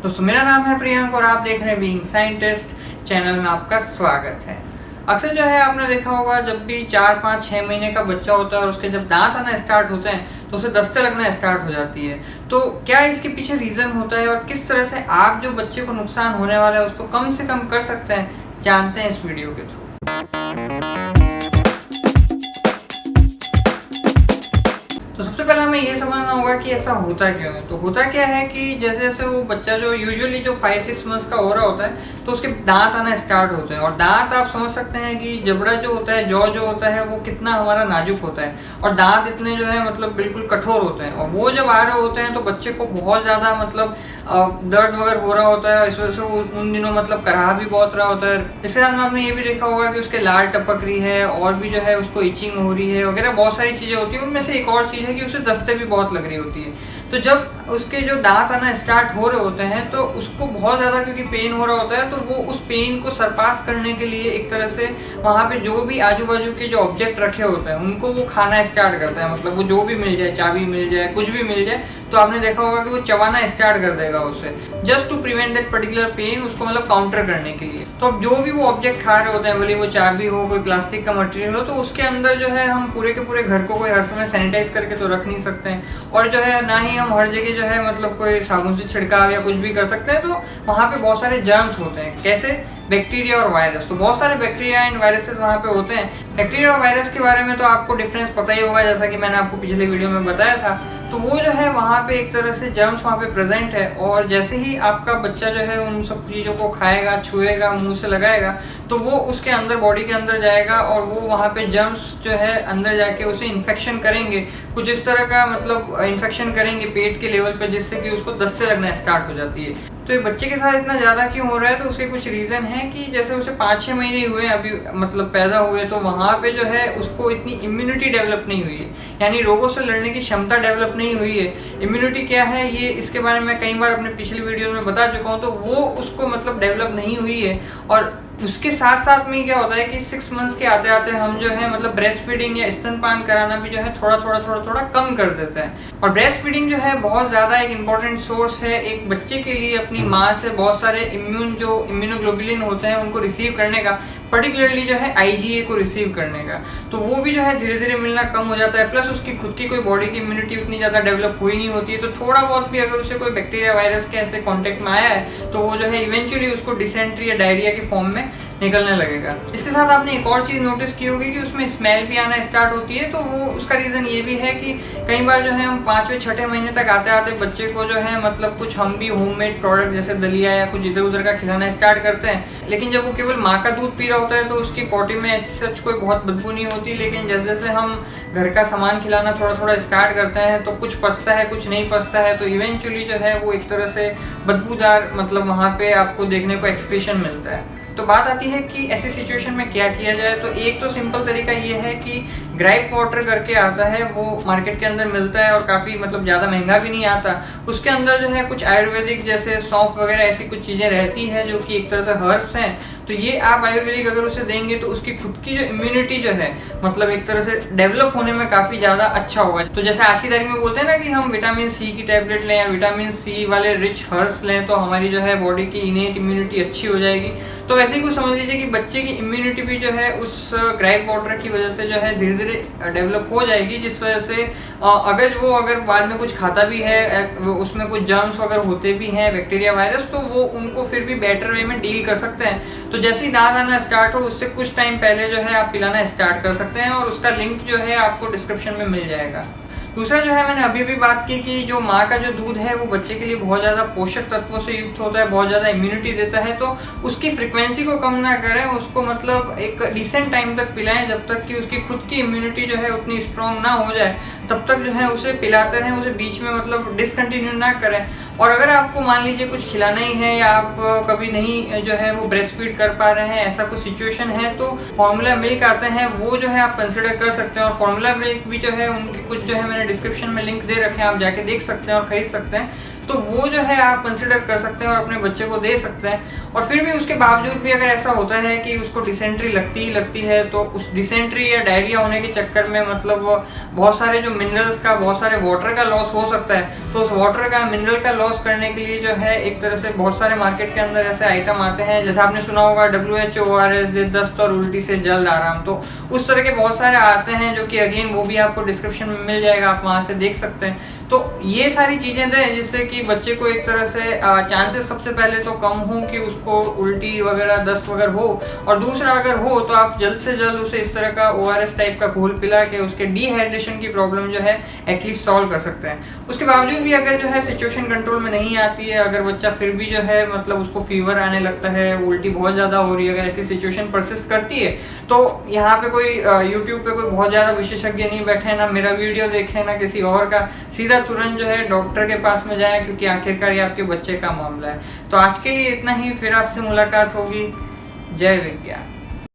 दोस्तों मेरा नाम है प्रियंक और आप देख रहे हैं बीइंग साइंटिस्ट चैनल में आपका स्वागत है। अक्सर जो है आपने देखा होगा जब भी 4-5-6 महीने का बच्चा होता है और उसके जब दांत आना स्टार्ट होते हैं तो उसे दस्ते लगना स्टार्ट हो जाती है। तो क्या इसके पीछे रीज़न होता है और किस तरह से आप जो बच्चे को नुकसान होने वाला है उसको कम से कम कर सकते हैं, जानते हैं इस वीडियो के थ्रू। तो सबसे पहले हमें ये समझना होगा कि ऐसा होता क्यों है। तो होता क्या है कि जैसे जैसे वो बच्चा जो यूजुअली जो 5-6 मंथ्स का हो रहा होता है तो उसके दांत आना स्टार्ट होते हैं। और दांत आप समझ सकते हैं कि जबड़ा जो होता है, जॉ जो होता है वो कितना हमारा नाजुक होता है और दांत इतने जो है मतलब बिल्कुल कठोर होते हैं। और वो जब आ रहे होते हैं तो बच्चे को बहुत ज़्यादा मतलब दर्द वगैरह हो रहा होता है। इस वजह से वो उन दिनों मतलब कराह भी बहुत रहा होता है। इसके साथ में आपने ये भी देखा होगा कि उसके लार टपक रही है और भी जो है उसको इचिंग हो रही है वगैरह, बहुत सारी चीज़ें होती हैं। उनमें से एक और चीज़ है कि उसे दस्ते भी बहुत लग रही होती है। तो जब उसके जो दांत आना स्टार्ट हो रहे होते हैं तो उसको बहुत ज़्यादा क्योंकि पेन हो रहा होता है तो वो उस पेन को सरपास करने के लिए एक तरह से वहाँ पे जो भी आजू बाजू के जो ऑब्जेक्ट रखे होते हैं उनको वो खाना स्टार्ट करता है। मतलब वो जो भी मिल जाए, चाबी मिल जाए, कुछ भी मिल जाए, तो आपने देखा होगा कि वो चबाना स्टार्ट कर देगा उसे, just to prevent that particular pain, उसको मतलब काउंटर करने के लिए। तो अब जो भी वो ऑब्जेक्ट खा रहे होते हैं, भले वो चाबी हो, कोई प्लास्टिक का मटेरियल हो, तो उसके अंदर जो है हम पूरे के पूरे घर को कोई हर समय सैनिटाइज करके तो रख नहीं सकते हैं। और जो है ना ही हम हर जगह जो है मतलब कोई साबुन से छिड़काव या कुछ भी कर सकते हैं। तो वहाँ पे बहुत सारे जर्म्स होते हैं। कैसे? बैक्टीरिया और वायरस। तो बहुत सारे बैक्टीरिया एंड वायरसेस वहाँ पे होते हैं। बैक्टीरिया और वायरस के बारे में तो आपको डिफरेंस पता ही होगा, जैसा कि मैंने आपको पिछले वीडियो में बताया था। तो वो जो है वहाँ पे एक तरह से जर्म्स वहाँ पे प्रेजेंट है और जैसे ही आपका बच्चा जो है उन सब चीज़ों को खाएगा, छुएगा, मुंह से लगाएगा, तो वो उसके अंदर, बॉडी के अंदर जाएगा और वो वहाँ पे जर्म्स जो है अंदर जाके उसे इन्फेक्शन करेंगे। कुछ इस तरह का मतलब इन्फेक्शन करेंगे पेट के लेवल पे, जिससे कि उसको दस्ते लगना स्टार्ट हो जाती है। तो ये बच्चे के साथ इतना ज़्यादा क्यों हो रहा है? तो उसके कुछ रीज़न है कि जैसे उसे 5-6 महीने हुए अभी मतलब पैदा हुए, तो वहाँ पे जो है उसको इतनी इम्यूनिटी डेवलप नहीं हुई है, यानी रोगों से लड़ने की क्षमता डेवलप नहीं हुई है। इम्यूनिटी क्या है ये इसके बारे में कई बार अपने पिछली वीडियो में बता चुका हूँ। तो वो उसको मतलब डेवलप नहीं हुई है। और उसके साथ साथ में क्या होता है कि 6 मंथ्स के आते आते हम जो है मतलब ब्रेस्ट फीडिंग या स्तनपान कराना भी जो है थोड़ा कम कर देते हैं। और ब्रेस्ट फीडिंग जो है बहुत ज़्यादा एक इम्पॉर्टेंट सोर्स है एक बच्चे के लिए अपनी माँ से बहुत सारे इम्यूनोग्लोबुलिन होते हैं उनको रिसीव करने का, पर्टिकुलरली जो है IgA को रिसीव करने का। तो वो भी जो है धीरे धीरे मिलना कम हो जाता है। प्लस उसकी खुद की कोई बॉडी की इम्यूनिटी उतनी ज़्यादा डेवलप हुई नहीं होती है। तो थोड़ा बहुत भी अगर उसे कोई बैक्टीरिया, वायरस के ऐसे कॉन्टेक्ट में आया है तो वो जो है इवेंचुअली उसको डिसेंट्री या डायरिया के फॉर्म में निकलने लगेगा। इसके साथ आपने एक और चीज़ नोटिस की होगी कि उसमें स्मेल भी आना स्टार्ट होती है। तो वो उसका रीज़न ये भी है कि कई बार जो है हम 5वें-6ठे महीने तक आते आते बच्चे को जो है मतलब कुछ हम भी होममेड प्रोडक्ट जैसे दलिया या कुछ इधर उधर का खिलाना स्टार्ट करते हैं। लेकिन जब वो केवल माँ का दूध पी रहा होता है तो उसकी पॉटी में सच कोई बहुत बदबू नहीं होती। लेकिन जैसे जैसे हम घर का सामान खिलाना थोड़ा स्टार्ट करते हैं तो कुछ पचता है, कुछ नहीं पचता है। तो इवेंचुअली जो है वो एक तरह से बदबूदार मतलब वहाँ पे आपको देखने को एक्सक्रीशन मिलता है। तो बात आती है कि ऐसी सिचुएशन में क्या किया जाए। तो एक तो सिंपल तरीका ये है कि ग्राइप वाटर करके आता है, वो मार्केट के अंदर मिलता है और काफ़ी मतलब ज़्यादा महंगा भी नहीं आता। उसके अंदर जो है कुछ आयुर्वेदिक जैसे सौंफ वगैरह ऐसी कुछ चीज़ें रहती हैं जो कि एक तरह से हर्ब्स हैं। तो ये आप आयुर्वेदिक अगर उसे देंगे तो उसकी खुद की जो इम्यूनिटी जो है मतलब एक तरह से डेवलप होने में काफ़ी ज़्यादा अच्छा होगा। तो जैसे आज की तारीख में बोलते हैं ना कि हम विटामिन C की टैबलेट लें या विटामिन C वाले रिच हर्ब्स लें तो हमारी जो है बॉडी की इनेट इम्यूनिटी अच्छी हो जाएगी। तो वैसे ही कुछ समझ लीजिए कि बच्चे की इम्यूनिटी भी जो है उस ग्राइप वाटर की वजह से जो है धीरे धीरे डेवलप हो जाएगी। जिस वजह से अगर बाद में कुछ खाता भी है, उसमें कुछ जर्म्स वगैरह होते भी हैं, बैक्टीरिया, वायरस, तो वो उनको फिर भी बेटर वे में डील कर सकते हैं। तो जैसे ही दांत आना स्टार्ट हो उससे कुछ टाइम पहले जो है आप पिलाना स्टार्ट कर सकते हैं और उसका लिंक जो है आपको डिस्क्रिप्शन में मिल जाएगा। दूसरा जो है मैंने अभी भी बात की कि जो माँ का जो दूध है वो बच्चे के लिए बहुत ज़्यादा पोषक तत्वों से युक्त होता है, बहुत ज़्यादा इम्यूनिटी देता है। तो उसकी फ्रिक्वेंसी को कम ना करें, उसको मतलब एक डिसेंट टाइम तक पिलाएं जब तक कि उसकी खुद की इम्यूनिटी जो है उतनी स्ट्रॉन्ग ना हो जाए। तब तक जो है उसे पिलाते रहें, उसे बीच में मतलब डिसकंटिन्यू ना करें। और अगर आपको मान लीजिए कुछ खिलाना ही है या आप कभी नहीं जो है वो ब्रेस्ट फीड कर पा रहे हैं, ऐसा कुछ सिचुएशन है, तो फार्मूला मिल्क आते हैं वो जो है आप कंसिडर कर सकते हैं। और फार्मूला मिल्क भी जो है उनके कुछ जो है मैंने डिस्क्रिप्शन में लिंक दे रखे हैं, आप जाके देख सकते हैं और खरीद सकते हैं। तो वो जो है आप कंसिडर कर सकते हैं और अपने बच्चे को दे सकते हैं। और फिर भी उसके बावजूद भी अगर ऐसा होता है कि उसको डिसेंट्री लगती ही लगती है, तो उस डिसेंट्री या डायरिया होने के चक्कर में मतलब बहुत सारे जो मिनरल्स का, बहुत सारे वाटर का लॉस हो सकता है। तो उस वाटर का, मिनरल का लॉस करने के लिए जो है एक तरह से बहुत सारे मार्केट के अंदर ऐसे आइटम आते हैं, जैसे आपने सुना होगा WHO ORS दे दस्त और उल्टी से जल्द आराम। तो उस तरह के बहुत सारे आते हैं जो कि अगेन वो भी आपको डिस्क्रिप्शन में मिल जाएगा, आप वहाँ से देख सकते हैं। तो ये सारी चीज़ें दें जिससे कि बच्चे को एक तरह से चांसेस सबसे पहले तो कम हो कि उसको उल्टी वगैरह, दस्त वगैरह हो, और दूसरा अगर हो तो आप जल्द से जल्द उसे इस तरह का ORS टाइप का घोल पिला के उसके डिहाइड्रेशन की प्रॉब्लम जो है एटलीस्ट सॉल्व कर सकते हैं। उसके बावजूद भी अगर जो है सिचुएशन कंट्रोल में नहीं आती है, अगर बच्चा फिर भी जो है मतलब उसको फीवर आने लगता है, उल्टी बहुत ज़्यादा हो रही है, अगर ऐसी सिचुएशन परसिस्ट करती है, तो यहाँ पे कोई यूट्यूब पे कोई बहुत ज़्यादा विशेषज्ञ नहीं बैठे, ना मेरा वीडियो देखें ना किसी और का, सीधा तुरंत जो है डॉक्टर के पास में जाएं, क्योंकि आखिरकार ये आपके बच्चे का मामला है। तो आज के लिए इतना ही, फिर आपसे मुलाकात होगी। जय विज्ञान।